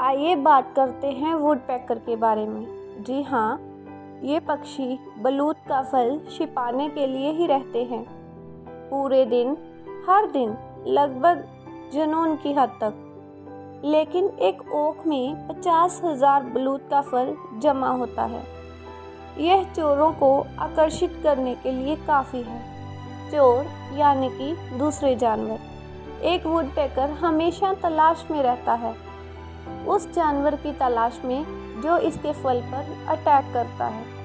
आइए बात करते हैं वुडपेकर के बारे में। जी हाँ, ये पक्षी बलूत का फल छिपाने के लिए ही रहते हैं। पूरे दिन, हर दिन, लगभग जुनून की हद तक। लेकिन एक ओक में 50,000 बलूत का फल जमा होता है। यह चोरों को आकर्षित करने के लिए काफ़ी है। चोर यानी कि दूसरे जानवर। एक वुडपेकर हमेशा तलाश में रहता है, उस जानवर की तलाश में जो इसके फल पर अटैक करता है।